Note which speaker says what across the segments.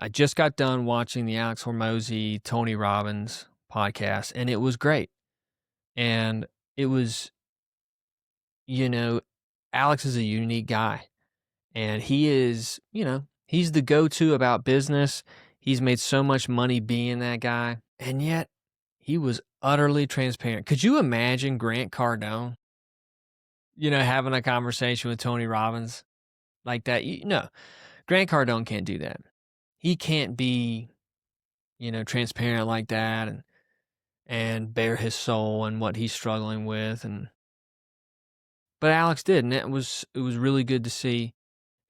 Speaker 1: I just got done watching the Alex Hormozi, Tony Robbins podcast, and it was great. And it was, you know, Alex is a unique guy, and he is, he's the go-to about business. He's made so much money being that guy, and yet he was utterly transparent. Could you imagine Grant Cardone, having a conversation with Tony Robbins like that? No, Grant Cardone can't do that. He can't be, transparent like that and bare his soul and what he's struggling with. But Alex did, and it was really good to see.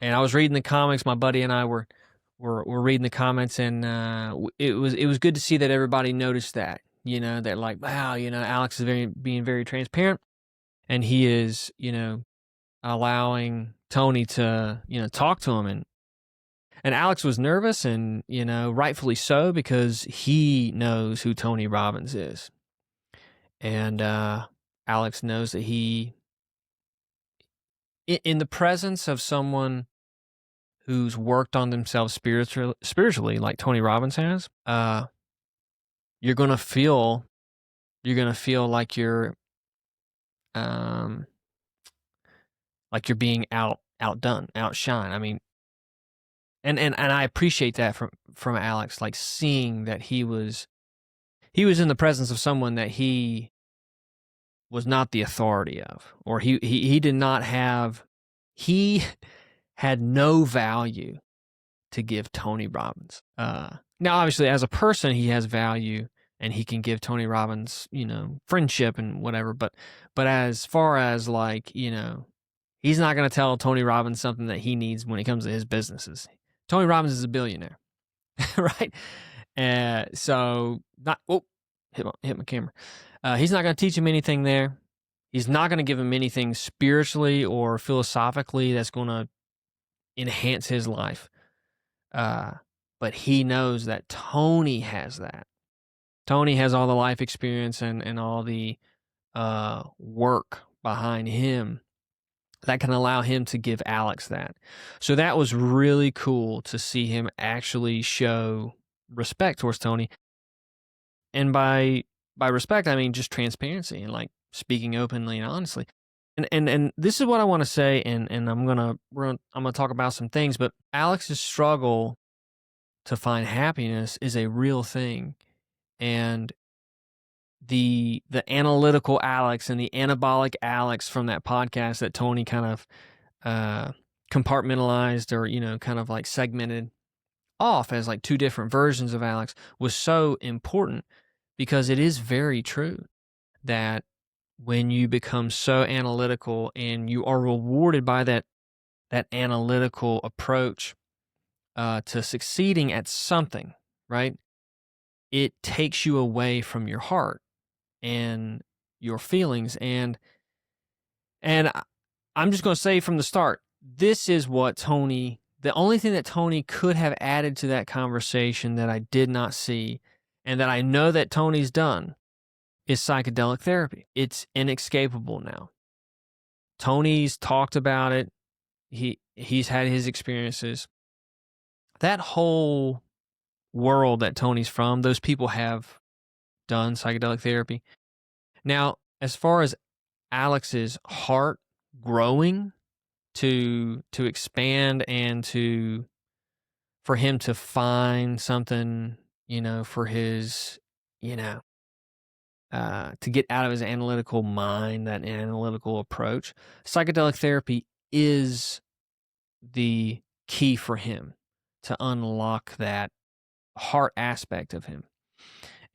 Speaker 1: And I was reading the comics. My buddy and I were reading the comments, and it was good to see that everybody noticed that. That like, wow, Alex is being very transparent, and he is, allowing Tony to, talk to him. And Alex was nervous, and, rightfully so, because he knows who Tony Robbins is. And Alex knows that he, in the presence of someone who's worked on themselves spiritually, like Tony Robbins has, you're gonna feel like you're being outdone, outshined. I mean, and I appreciate that from Alex, like seeing that he was in the presence of someone that he was not the authority of, or he did not have, he had no value to give Tony Robbins. Now, obviously, as a person, he has value, and he can give Tony Robbins, friendship and whatever. But as far as like, he's not going to tell Tony Robbins something that he needs when it comes to his businesses. Tony Robbins is a billionaire, right? So not hit my camera. He's not going to teach him anything there. He's not going to give him anything spiritually or philosophically that's going to enhance his life. But he knows that Tony has that. Tony has all the life experience and all the work behind him that can allow him to give Alex that. So that was really cool to see him actually show respect towards Tony. And by respect, I mean just transparency and like speaking openly and honestly. And this is what I want to say, and I'm gonna talk about some things, but Alex's struggle to find happiness is a real thing. And the analytical Alex and the anabolic Alex from that podcast that Tony kind of compartmentalized, or kind of like segmented off as like two different versions of Alex, was so important, because it is very true that when you become so analytical and you are rewarded by that analytical approach to succeeding at something, right? It takes you away from your heart and your feelings. And I'm just going to say from the start, this is what the only thing that Tony could have added to that conversation that I did not see, and that I know that Tony's done, is psychedelic therapy. It's inescapable now. Tony's talked about it. He's had his experiences. That whole world that Tony's from, those people have done psychedelic therapy. Now, as far as Alex's heart growing to expand and for him to find something, for his, to get out of his analytical mind, that analytical approach, psychedelic therapy is the key for him to unlock that heart aspect of him.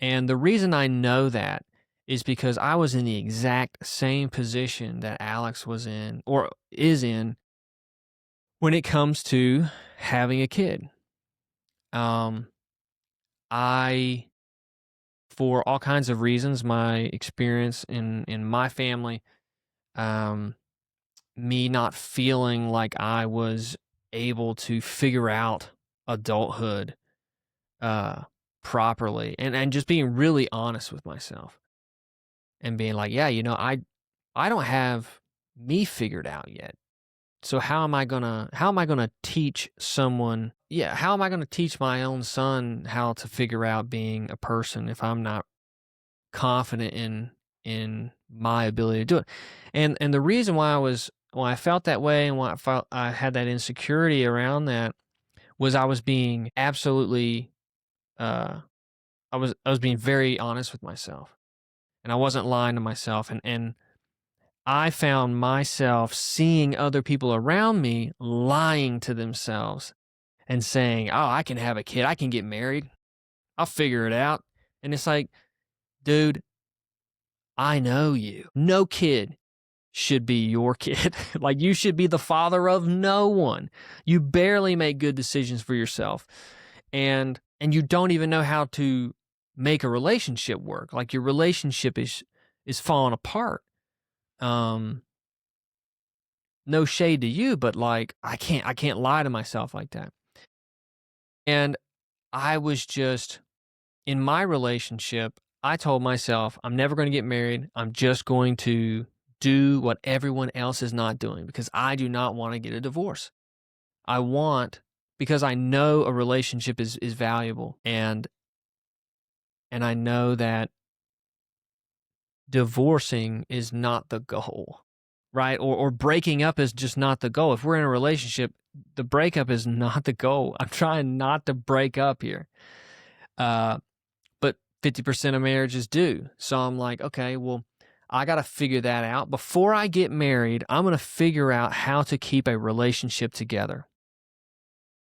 Speaker 1: And the reason I know that is because I was in the exact same position that Alex was in, or is in, when it comes to having a kid. For all kinds of reasons, my experience in my family, me not feeling like I was able to figure out adulthood properly, and just being really honest with myself and being like, yeah, I don't have me figured out yet. So how am I gonna teach someone, yeah, how am I going to teach my own son how to figure out being a person if I'm not confident in my ability to do it? And the reason why I felt that way and why I felt I had that insecurity around that was I was being absolutely uh I was being very honest with myself, and I wasn't lying to myself, and I found myself seeing other people around me lying to themselves and saying, "Oh, I can have a kid. I can get married. I'll figure it out." And it's like, dude, I know you. No kid should be your kid. Like, you should be the father of no one. You barely make good decisions for yourself. And you don't even know how to make a relationship work. Like, your relationship is falling apart. No shade to you, but like, I can't lie to myself like that. And I was just in my relationship, I told myself, I'm never going to get married. I'm just going to do what everyone else is not doing because I do not want to get a divorce. I want, because I know a relationship is valuable, and I know that divorcing is not the goal, right? Or breaking up is just not the goal. If we're in a relationship, the breakup is not the goal. I'm trying not to break up here. But 50% of marriages do. So I'm like, okay, well, I got to figure that out. Before I get married, I'm going to figure out how to keep a relationship together.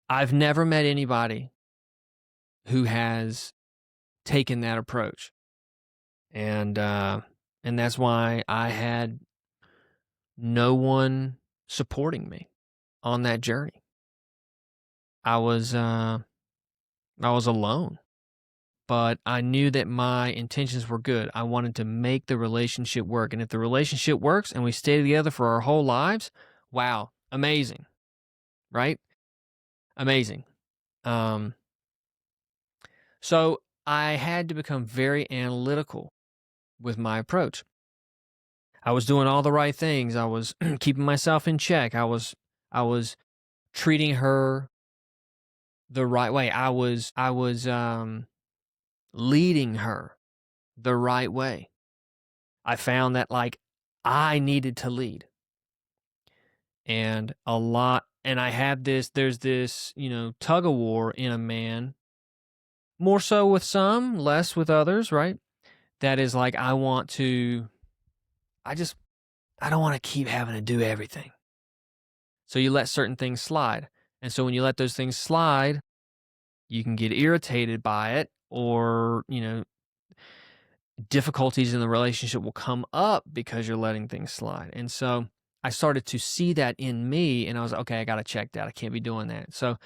Speaker 1: I've never met anybody who has taken that approach. And that's why I had no one supporting me on that journey. I was alone, but I knew that my intentions were good. I wanted to make the relationship work. And if the relationship works and we stay together for our whole lives, wow, amazing, right? Amazing. So I had to become very analytical with my approach. I was doing all the right things. I was keeping myself in check. I was treating her the right way. I was leading her the right way. I found that, like, I needed to lead. And I have there's this, tug of war in a man, more so with some, less with others, right? That is like, I just, I don't want to keep having to do everything. So you let certain things slide. And so when you let those things slide, you can get irritated by it, or, difficulties in the relationship will come up because you're letting things slide. And so I started to see that in me, and I was like, okay, I got to check that. I can't be doing that. So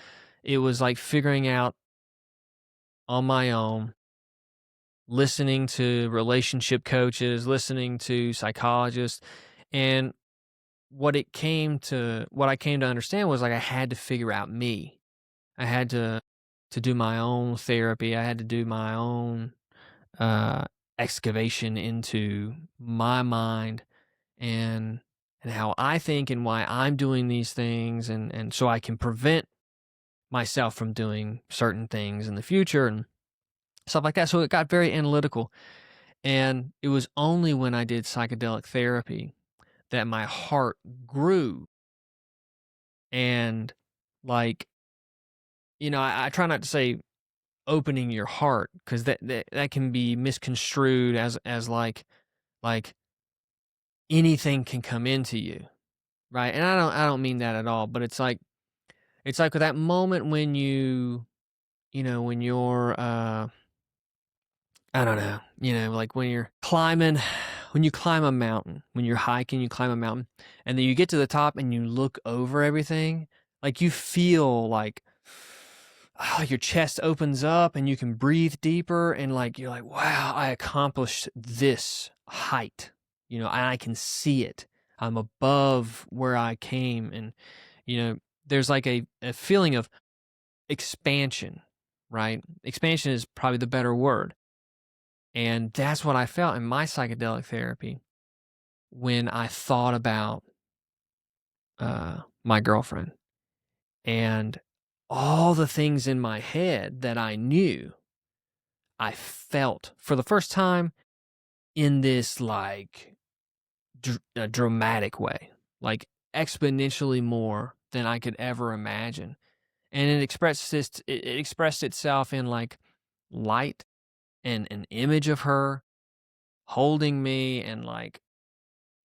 Speaker 1: it was like figuring out on my own, listening to relationship coaches, listening to psychologists. And what I came to understand was, like, I had to figure out me. I had to do my own therapy. I had to do my own uh, excavation into my mind and how I think and why I'm doing these things, and so I can prevent myself from doing certain things in the future and stuff like that. So it got very analytical, and it was only when I did psychedelic therapy that my heart grew. And, like, I try not to say opening your heart, because that can be misconstrued as like anything can come into you, right? And I don't mean that at all, but it's like that moment when when you're I don't know, like when you're climbing, when you climb a mountain, when you're hiking, you climb a mountain, and then you get to the top and you look over everything, like, you feel like, your chest opens up and you can breathe deeper, and, like, you're like, wow, I accomplished this height, and I can see it. I'm above where I came, and, there's like a feeling of expansion, right? Expansion is probably the better word. And that's what I felt in my psychedelic therapy when I thought about my girlfriend. And all the things in my head that I knew, I felt for the first time in this like a dramatic way, like exponentially more than I could ever imagine. And it expressed itself in like light and an image of her holding me, and like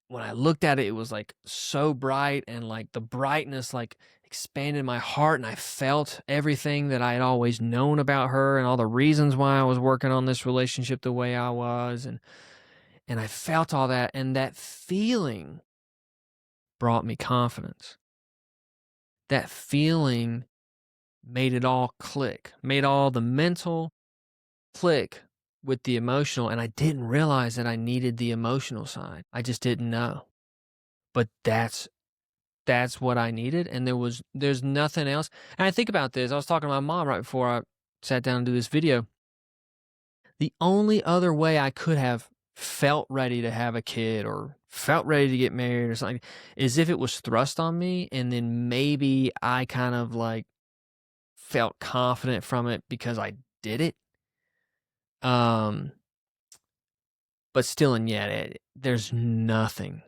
Speaker 1: when I looked at it, it was like so bright, and like the brightness like expanded my heart, and I felt everything that I had always known about her and all the reasons why I was working on this relationship the way I was, and I felt all that, and that feeling brought me confidence. That feeling made it all click, made all the mental click with the emotional, and I didn't realize that I needed the emotional side. I just didn't know. But that's what I needed, and there's nothing else. And I think about this. I was talking to my mom right before I sat down to do this video. The only other way I could have felt ready to have a kid or felt ready to get married or something is if it was thrust on me, and then maybe I kind of like felt confident from it because I did it. But still, and yet, there's nothing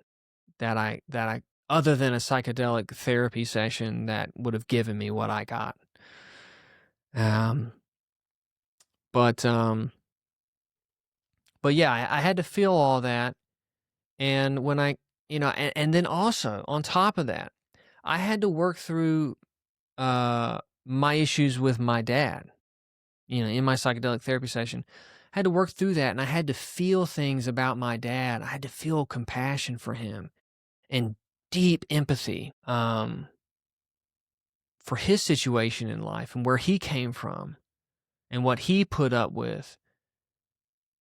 Speaker 1: that I other than a psychedelic therapy session that would have given me what I got. Um, but yeah, I had to feel all that, and when I, and then also on top of that, I had to work through my issues with my dad. In my psychedelic therapy session, I had to work through that, and I had to feel things about my dad. I had to feel compassion for him and deep empathy for his situation in life and where he came from and what he put up with.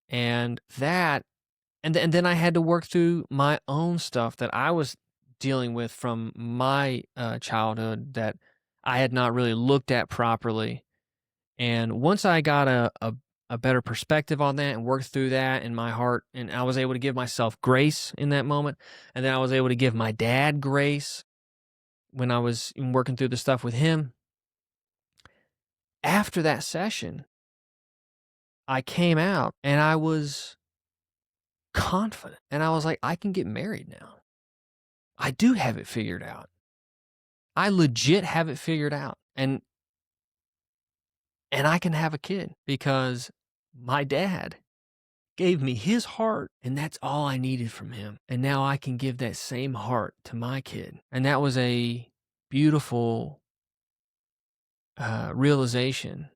Speaker 1: And that, and then I had to work through my own stuff that I was dealing with from my childhood that I had not really looked at properly. And once I got a better perspective on that and worked through that in my heart, and I was able to give myself grace in that moment, and then I was able to give my dad grace when I was working through the stuff with him. After that session, I came out and I was confident, and I was like, I can get married now. I do have it figured out. I legit have it figured out. And I can have a kid because my dad gave me his heart, and that's all I needed from him. And now I can give that same heart to my kid. And that was a beautiful realization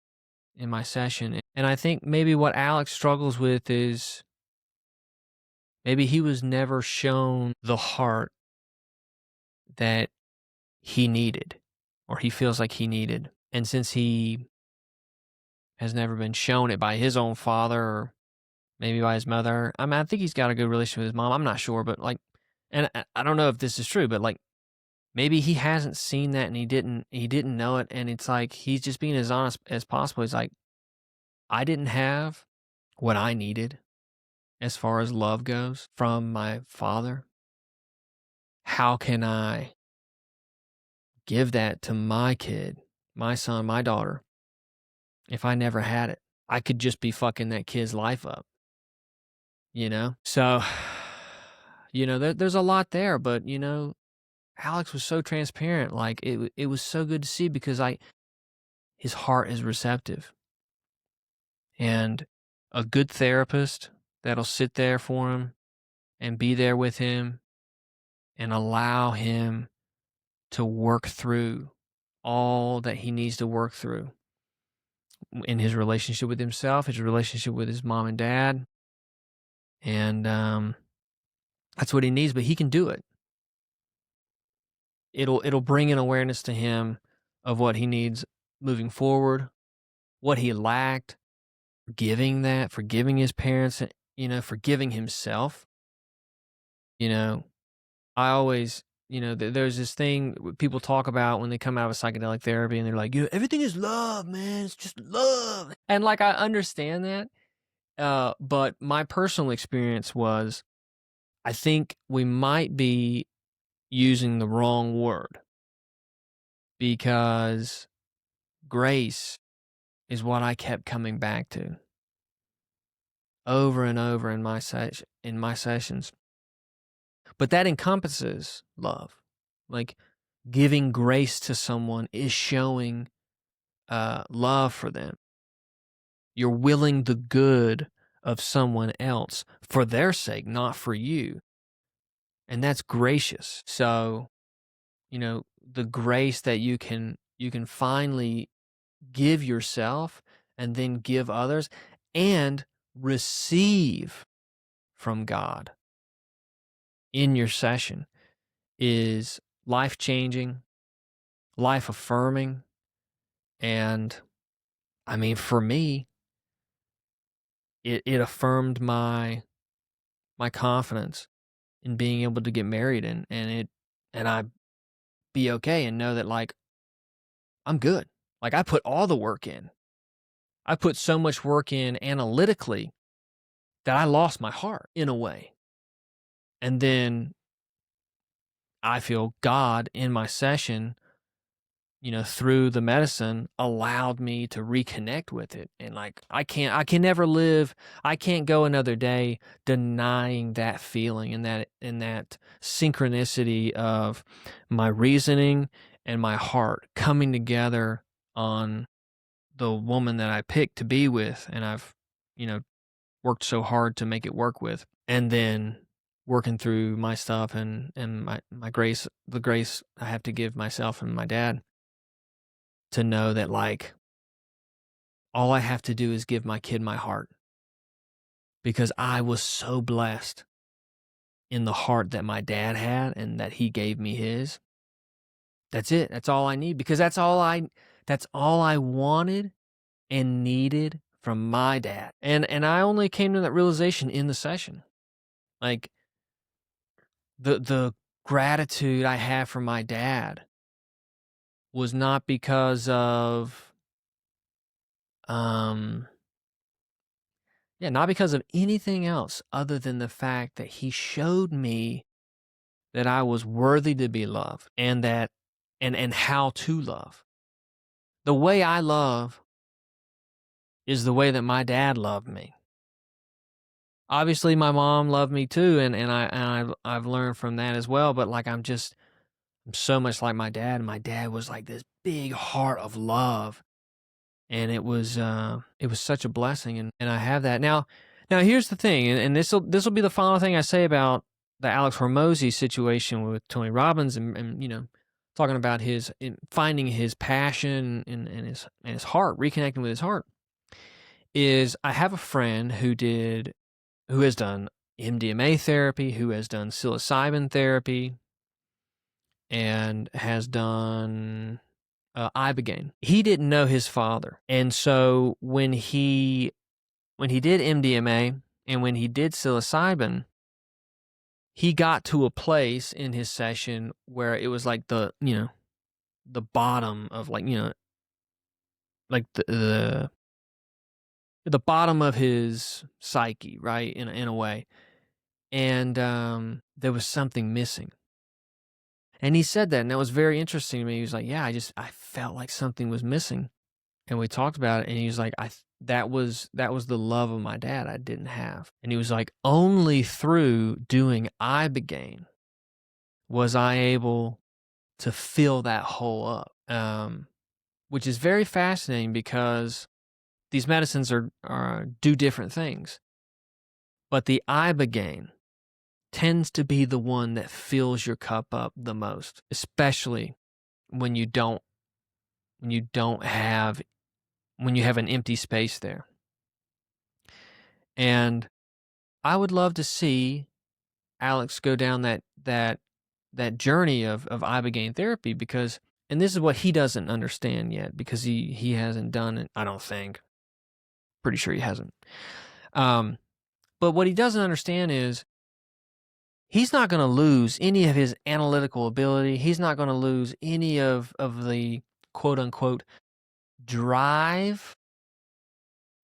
Speaker 1: in my session. And I think maybe what Alex struggles with is maybe he was never shown the heart that he needed, or he feels like he needed. And since he has never been shown it by his own father, or maybe by his mother, I mean, I think he's got a good relationship with his mom. I'm not sure, but like, and I don't know if this is true, but like, maybe he hasn't seen that, and he didn't know it. And it's like, he's just being as honest as possible. He's like, I didn't have what I needed as far as love goes from my father. How can I give that to my kid, my son, my daughter, if I never had it? I could just be fucking that kid's life up, So, there's a lot there, but, Alex was so transparent. Like, it was so good to see, because his heart is receptive. And a good therapist that'll sit there for him and be there with him and allow him to work through all that he needs to work through in his relationship with himself, his relationship with his mom and dad. And that's what he needs, but he can do it. It'll bring an awareness to him of what he needs moving forward, what he lacked, forgiving his parents, forgiving himself. I always, there's this thing people talk about when they come out of psychedelic therapy, and they're like, everything is love, man. It's just love. And like, I understand that. But my personal experience was, I think we might be using the wrong word, because grace is what I kept coming back to over and over in my sessions. But that encompasses love. Like, giving grace to someone is showing love for them. You're willing the good of someone else for their sake, not for you. And that's gracious. So, the grace that you can finally give yourself and then give others and receive from God in your session is life-changing, life-affirming, and I mean, for me, it affirmed my confidence in being able to get married and I be okay and know that, like, I'm good. Like, I put all the work in. I put so much work in analytically that I lost my heart in a way. And then I feel God in my session, through the medicine allowed me to reconnect with it. And like, I can't go another day denying that feeling and that synchronicity of my reasoning and my heart coming together on the woman that I picked to be with. And I've, worked so hard to make it work with, and then working through my stuff and my grace, the grace I have to give myself and my dad to know that, like, all I have to do is give my kid my heart, because I was so blessed in the heart that my dad had and that he gave me his. That's it. That's all I need, because that's all I wanted and needed from my dad. And I only came to that realization in the session. Like, the gratitude I have for my dad was not because of not because of anything else other than the fact that he showed me that I was worthy to be loved, and that and how to love. The way I love is the way that my dad loved me. Obviously, my mom loved me too, and I've learned from that as well. But like, I'm so much like my dad. And my dad was like this big heart of love, and it was such a blessing, and I have that now. Now here's the thing, and this will be the final thing I say about the Alex Hormozi situation with Tony Robbins, and talking about finding his passion and his heart, reconnecting with his heart. Is I have a friend who has done MDMA therapy, who has done Psilocybin therapy, and has done Ibogaine. He didn't know his father, and so when he did MDMA and when he did Psilocybin, he got to a place in his session where it was like the bottom of, like, like the bottom of his psyche, right? In a way. And there was something missing. And he said that, and that was very interesting to me. He was like, yeah, I felt like something was missing. And we talked about it, and he was like, that was the love of my dad I didn't have. And he was like, only through doing Ibogaine was I able to fill that hole up. Which is very fascinating, because these medicines do different things. But the Ibogaine tends to be the one that fills your cup up the most, especially when you have an empty space there. And I would love to see Alex go down that journey of Ibogaine therapy, because, and this is what he doesn't understand yet, because he hasn't done it, I don't think. Pretty sure he hasn't. But what he doesn't understand is he's not going to lose any of his analytical ability. He's not going to lose any of the quote unquote drive,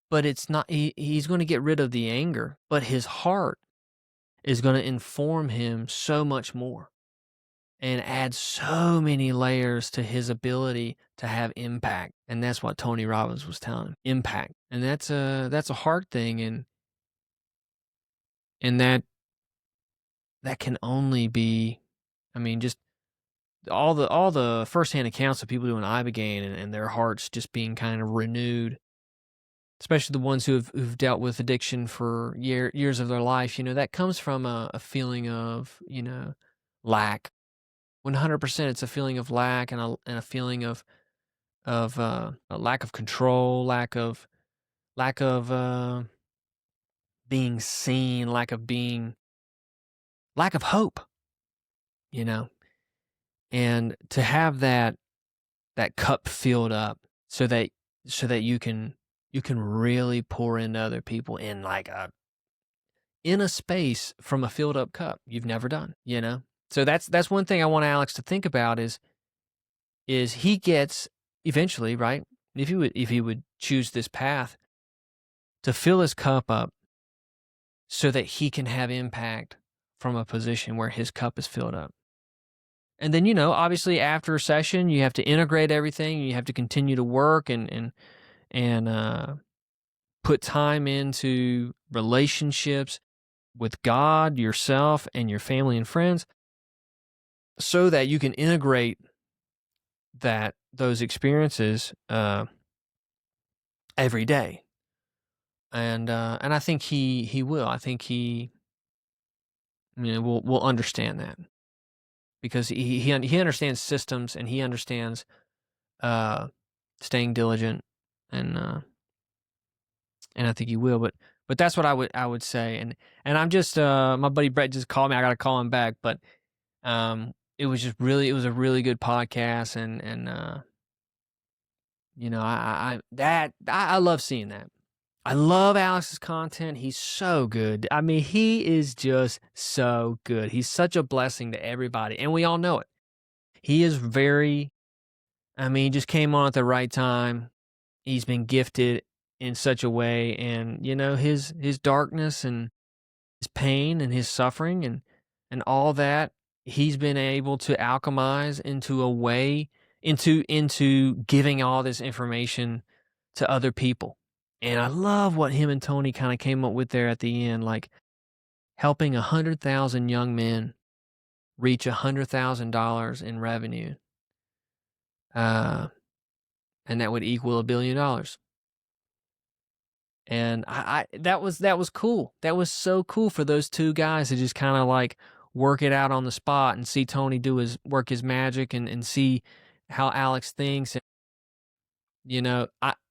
Speaker 1: but it's not, he's going to get rid of the anger, but his heart is going to inform him so much more. and adds so many layers to his ability to have impact. And that's what Tony Robbins was telling him, impact. And that's a hard thing. And that can only be, I mean, just all the firsthand accounts of people doing Ibogaine and their hearts just being kind of renewed, especially the ones who've dealt with addiction for years of their life, that comes from a feeling of, lack. 100%, it's a feeling of lack and a feeling of a lack of control, lack of being seen, lack of hope, you know, and to have that cup filled up so that you can really pour into other people in a space from a filled up cup you've never done. So that's one thing I want Alex to think about is he gets eventually, right? If he would choose this path to fill his cup up so that he can have impact from a position where his cup is filled up. And then, obviously after a session, you have to integrate everything. You have to continue to work and put time into relationships with God, yourself, and your family and friends so that you can integrate those experiences every day. And I think he will. I think he will understand that because he understands systems and he understands staying diligent and I think he will. But that's what I would say. And I'm just my buddy Brett just called me. I got to call him back. But it was a really good podcast and I love seeing that. I love Alex's content. He's so good. I mean, he is just so good. He's such a blessing to everybody, and we all know it. He is he just came on at the right time. He's been gifted in such a way, and his darkness and his pain and his suffering and all that, he's been able to alchemize into a way into giving all this information to other people. And I love what him and Tony kind of came up with there at the end, like helping 100,000 young men reach $100,000 in revenue. And that would equal $1 billion. And that was cool. That was so cool for those two guys to just kind of like work it out on the spot and see Tony work his magic and see how Alex thinks.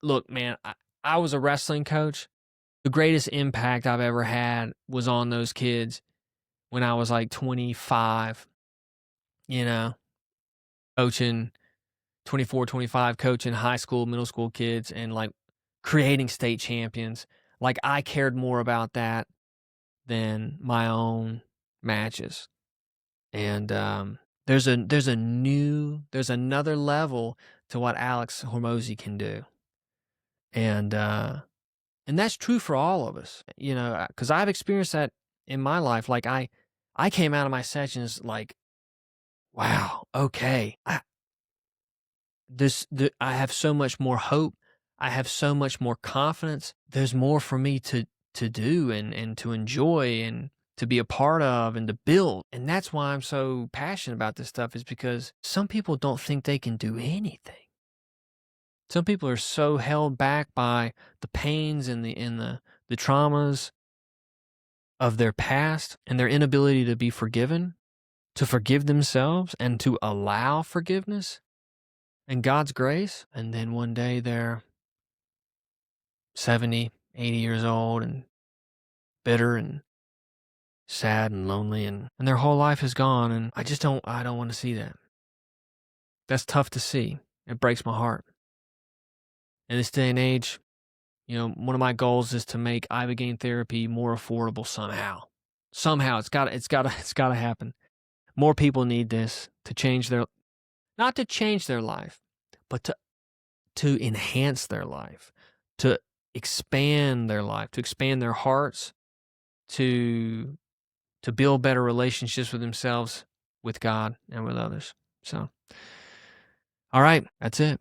Speaker 1: Look, man, I was a wrestling coach. The greatest impact I've ever had was on those kids when I was like 25, coaching 24, 25, coaching high school, middle school kids and like creating state champions. Like I cared more about that than my own matches. And there's another level to what Alex Hormozi can do. And that's true for all of us, because I've experienced that in my life. Like I came out of my sessions like, wow, okay, I have so much more hope. I have so much more confidence. There's more for me to do and to enjoy and to be a part of and to build. And that's why I'm so passionate about this stuff, is because some people don't think they can do anything. Some people are so held back by the pains and the traumas of their past and their inability to be forgiven, to forgive themselves and to allow forgiveness and God's grace. And then one day they're 70, 80 years old and bitter and sad and lonely and their whole life is gone. And I don't want to see that. That's tough to see. It breaks my heart. In this day and age, one of my goals is to make Ibogaine therapy more affordable somehow. Somehow it's got to happen. More people need this to change not to change their life, but to enhance their life, to expand their life, to expand their hearts, to build better relationships with themselves with God and with others. So, all right, that's it.